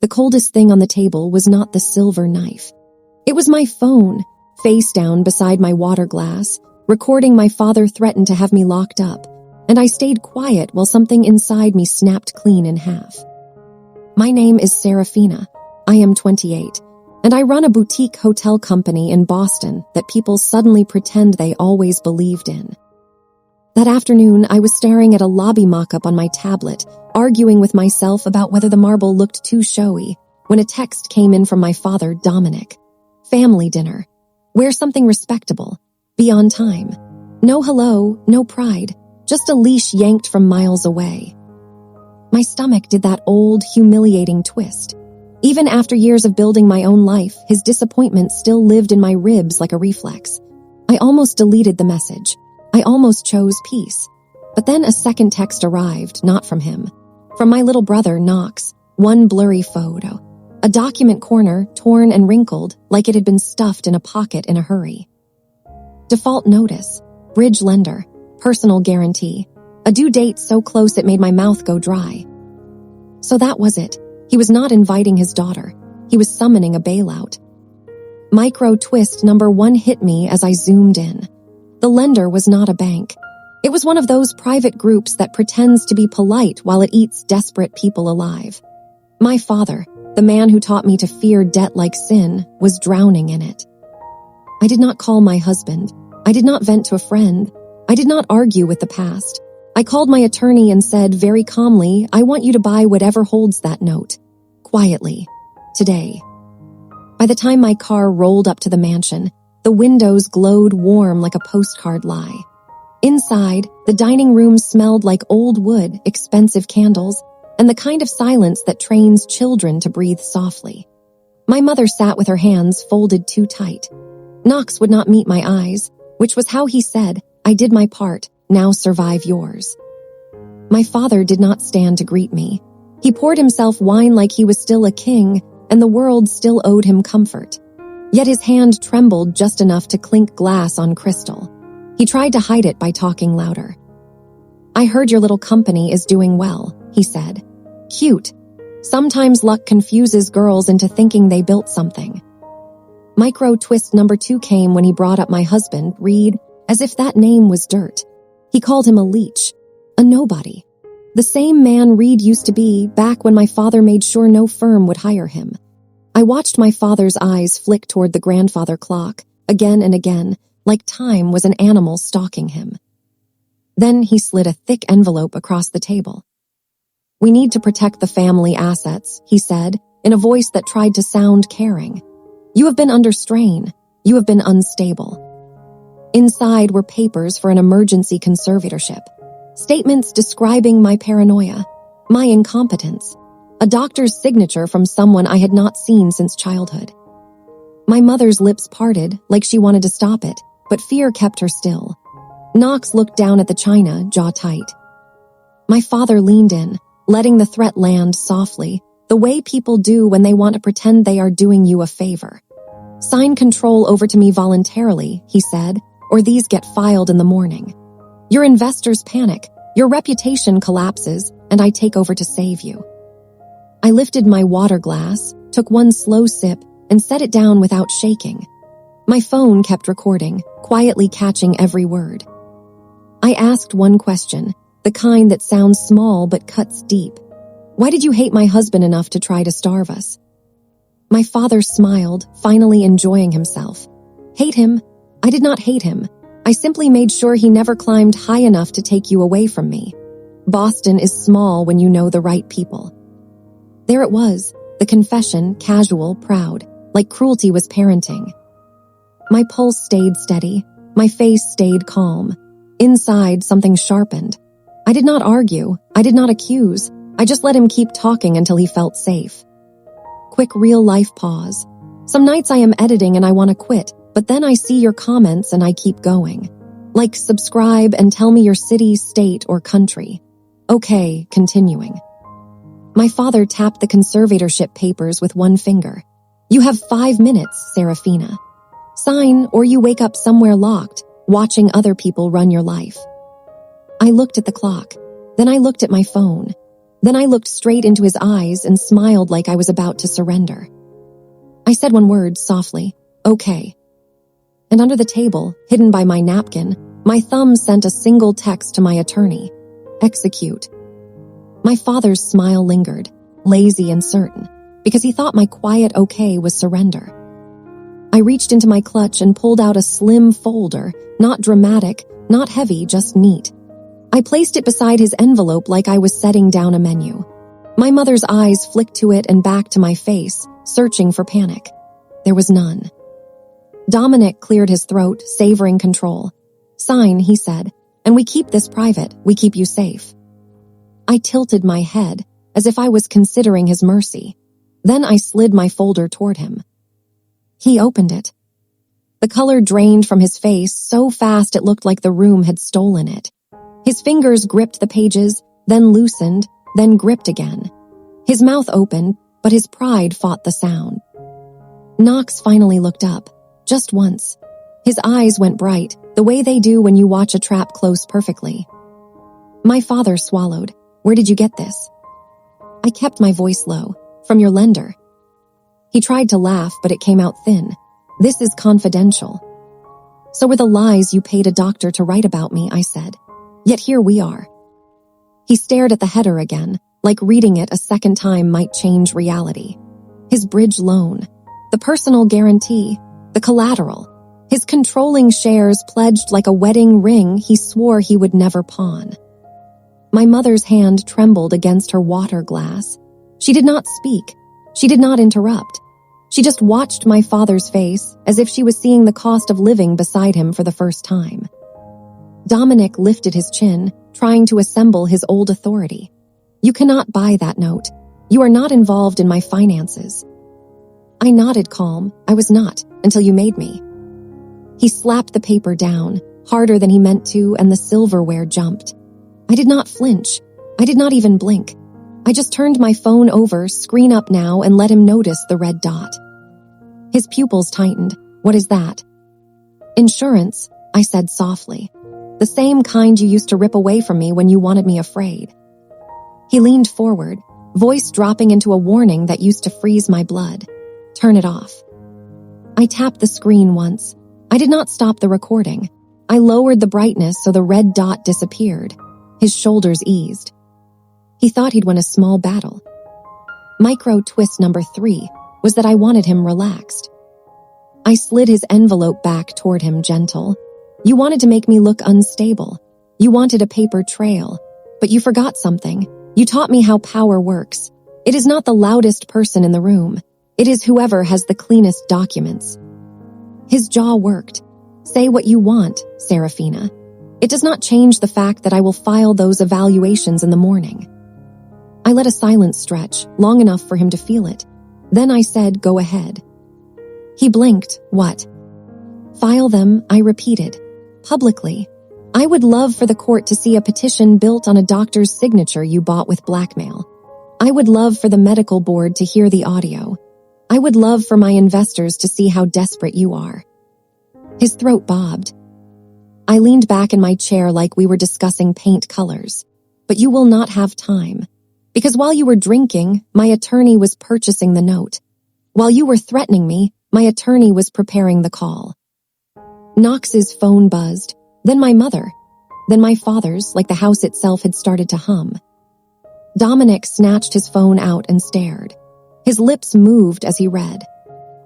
The coldest thing on the table was not the silver knife. It was my phone, face down beside my water glass, recording my father threatened to have me locked up, and I stayed quiet while something inside me snapped clean in half. My name is Serafina. I am 28, and I run a boutique hotel company in Boston that people suddenly pretend they always believed in. That afternoon, I was staring at a lobby mock-up on my tablet, arguing with myself about whether the marble looked too showy, when a text came in from my father, Dominic. Family dinner. Wear something respectable. Be on time. No hello, no pride, just a leash yanked from miles away. My stomach did that old, humiliating twist. Even after years of building my own life, his disappointment still lived in my ribs like a reflex. I almost deleted the message. I almost chose peace. But then a second text arrived, not from him. From my little brother, Knox, one blurry photo. A document corner, torn and wrinkled, like it had been stuffed in a pocket in a hurry. Default notice, bridge lender, personal guarantee. A due date so close it made my mouth go dry. So that was it. He was not inviting his daughter. He was summoning a bailout. Micro twist number 1 hit me as I zoomed in. The lender was not a bank. It was one of those private groups that pretends to be polite while it eats desperate people alive. My father, the man who taught me to fear debt like sin, was drowning in it. I did not call my husband. I did not vent to a friend. I did not argue with the past. I called my attorney and said very calmly, I want you to buy whatever holds that note. Quietly. Today. By the time my car rolled up to the mansion, the windows glowed warm like a postcard lie. Inside, the dining room smelled like old wood, expensive candles, and the kind of silence that trains children to breathe softly. My mother sat with her hands folded too tight. Knox would not meet my eyes, which was how he said, I did my part, now survive yours. My father did not stand to greet me. He poured himself wine like he was still a king, and the world still owed him comfort. Yet his hand trembled just enough to clink glass on crystal. He tried to hide it by talking louder. I heard your little company is doing well, he said. Cute. Sometimes luck confuses girls into thinking they built something. Micro twist number 2 came when he brought up my husband, Reed, as if that name was dirt. He called him a leech, a nobody. The same man Reed used to be back when my father made sure no firm would hire him. I watched my father's eyes flick toward the grandfather clock, again and again, like time was an animal stalking him. Then he slid a thick envelope across the table. We need to protect the family assets, he said, in a voice that tried to sound caring. You have been under strain. You have been unstable. Inside were papers for an emergency conservatorship, statements describing my paranoia, my incompetence, a doctor's signature from someone I had not seen since childhood. My mother's lips parted like she wanted to stop it, but fear kept her still. Knox looked down at the china, jaw tight. My father leaned in, letting the threat land softly, the way people do when they want to pretend they are doing you a favor. Sign control over to me voluntarily, he said, or these get filed in the morning. Your investors panic, your reputation collapses, and I take over to save you. I lifted my water glass, took one slow sip, and set it down without shaking. My phone kept recording, quietly catching every word. I asked one question, the kind that sounds small but cuts deep. Why did you hate my husband enough to try to starve us? My father smiled, finally enjoying himself. Hate him? I did not hate him. I simply made sure he never climbed high enough to take you away from me. Boston is small when you know the right people. There it was, the confession, casual, proud, like cruelty was parenting. My pulse stayed steady. My face stayed calm. Inside, something sharpened. I did not argue. I did not accuse. I just let him keep talking until he felt safe. Quick real-life pause. Some nights I am editing and I want to quit, but then I see your comments and I keep going. Like, subscribe and tell me your city, state, or country. Okay, continuing. My father tapped the conservatorship papers with one finger. You have 5 minutes, Serafina. Sign, or you wake up somewhere locked, watching other people run your life. I looked at the clock. Then I looked at my phone. Then I looked straight into his eyes and smiled like I was about to surrender. I said one word softly, "Okay." And under the table, hidden by my napkin, my thumb sent a single text to my attorney: "Execute." My father's smile lingered, lazy and certain, because he thought my quiet okay was surrender. I reached into my clutch and pulled out a slim folder, not dramatic, not heavy, just neat. I placed it beside his envelope like I was setting down a menu. My mother's eyes flicked to it and back to my face, searching for panic. There was none. Dominic cleared his throat, savoring control. "Sign," he said, "and we keep this private, we keep you safe." I tilted my head, as if I was considering his mercy. Then I slid my folder toward him. He opened it. The color drained from his face so fast it looked like the room had stolen it. His fingers gripped the pages, then loosened, then gripped again. His mouth opened, but his pride fought the sound. Knox finally looked up, just once. His eyes went bright, the way they do when you watch a trap close perfectly. My father swallowed. "Where did you get this?" I kept my voice low. "From your lender." He tried to laugh, but it came out thin. "This is confidential." "So were the lies you paid a doctor to write about me," I said. "Yet here we are." He stared at the header again, like reading it a second time might change reality. His bridge loan, the personal guarantee, the collateral, his controlling shares pledged like a wedding ring he swore he would never pawn. My mother's hand trembled against her water glass. She did not speak. She did not interrupt. She just watched my father's face as if she was seeing the cost of living beside him for the first time. Dominic lifted his chin, trying to assemble his old authority. "You cannot buy that note. You are not involved in my finances." I nodded calm. "I was not, until you made me." He slapped the paper down, harder than he meant to, and the silverware jumped. I did not flinch. I did not even blink. I just turned my phone over, screen up now, and let him notice the red dot. His pupils tightened. "What is that?" "Insurance," I said softly. "The same kind you used to rip away from me when you wanted me afraid." He leaned forward, voice dropping into a warning that used to freeze my blood. "Turn it off." I tapped the screen once. I did not stop the recording. I lowered the brightness so the red dot disappeared. His shoulders eased. He thought he'd won a small battle. Micro twist number 3 was that I wanted him relaxed. I slid his envelope back toward him, gentle. "You wanted to make me look unstable. You wanted a paper trail. But you forgot something. You taught me how power works. It is not the loudest person in the room. It is whoever has the cleanest documents." His jaw worked. "Say what you want, Serafina. It does not change the fact that I will file those evaluations in the morning." I let a silence stretch, long enough for him to feel it. Then I said, "Go ahead." He blinked. "What?" "File them," I repeated. "Publicly. I would love for the court to see a petition built on a doctor's signature you bought with blackmail. I would love for the medical board to hear the audio. I would love for my investors to see how desperate you are." His throat bobbed. I leaned back in my chair like we were discussing paint colors. "But you will not have time. Because while you were drinking, my attorney was purchasing the note. While you were threatening me, my attorney was preparing the call." Knox's phone buzzed, then my mother, then my father's, like the house itself had started to hum. Dominic snatched his phone out and stared. His lips moved as he read.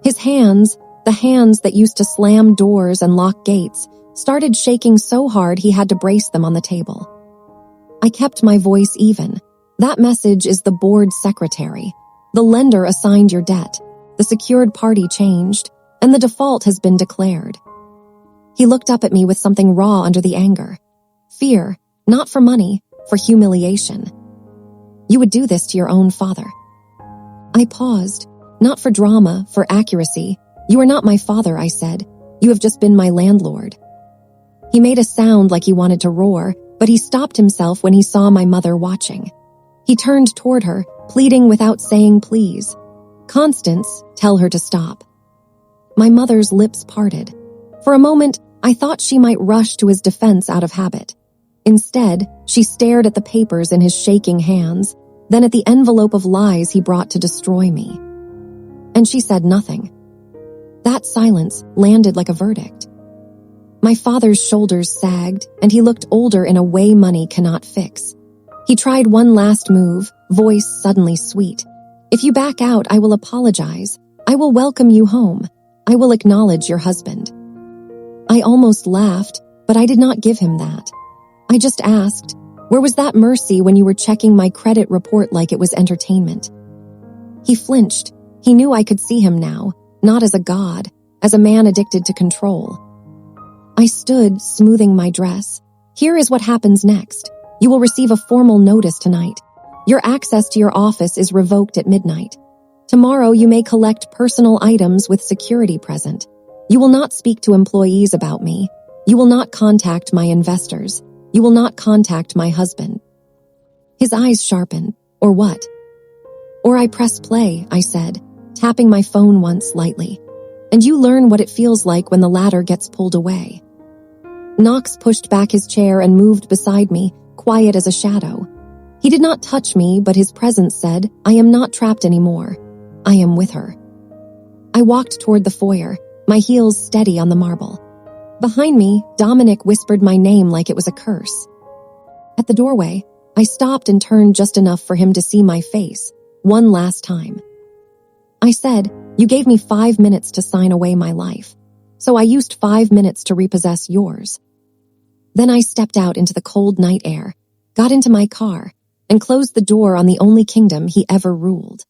His hands, the hands that used to slam doors and lock gates, started shaking so hard he had to brace them on the table. I kept my voice even. "That message is the board secretary. The lender assigned your debt. The secured party changed, and the default has been declared." He looked up at me with something raw under the anger. Fear, not for money, for humiliation. "You would do this to your own father." I paused. "Not for drama, for accuracy. You are not my father," I said. "You have just been my landlord." He made a sound like he wanted to roar, but he stopped himself when he saw my mother watching. He turned toward her, pleading without saying please. "Constance, tell her to stop." My mother's lips parted. For a moment, I thought she might rush to his defense out of habit. Instead, she stared at the papers in his shaking hands, then at the envelope of lies he brought to destroy me. And she said nothing. That silence landed like a verdict. My father's shoulders sagged, and he looked older in a way money cannot fix. He tried one last move, voice suddenly sweet. If you back out, I will apologize. I will welcome you home. I will acknowledge your husband. I almost laughed, but I did not give him that. I just asked, where was that mercy when you were checking my credit report like it was entertainment? He flinched. He knew I could see him now, not as a god, as a man addicted to control. I stood, smoothing my dress. Here is what happens next. You will receive a formal notice tonight. Your access to your office is revoked at midnight. Tomorrow you may collect personal items with security present. You will not speak to employees about me. You will not contact my investors. You will not contact my husband. His eyes sharpened. Or what? Or I press play, I said, tapping my phone once lightly. And you learn what it feels like when the ladder gets pulled away. Knox pushed back his chair and moved beside me, quiet as a shadow. He did not touch me, but his presence said, I am not trapped anymore. I am with her. I walked toward the foyer, my heels steady on the marble. Behind me, Dominic whispered my name like it was a curse. At the doorway, I stopped and turned just enough for him to see my face, one last time. I said, you gave me 5 minutes to sign away my life, so I used 5 minutes to repossess yours. Then I stepped out into the cold night air, got into my car, and closed the door on the only kingdom he ever ruled.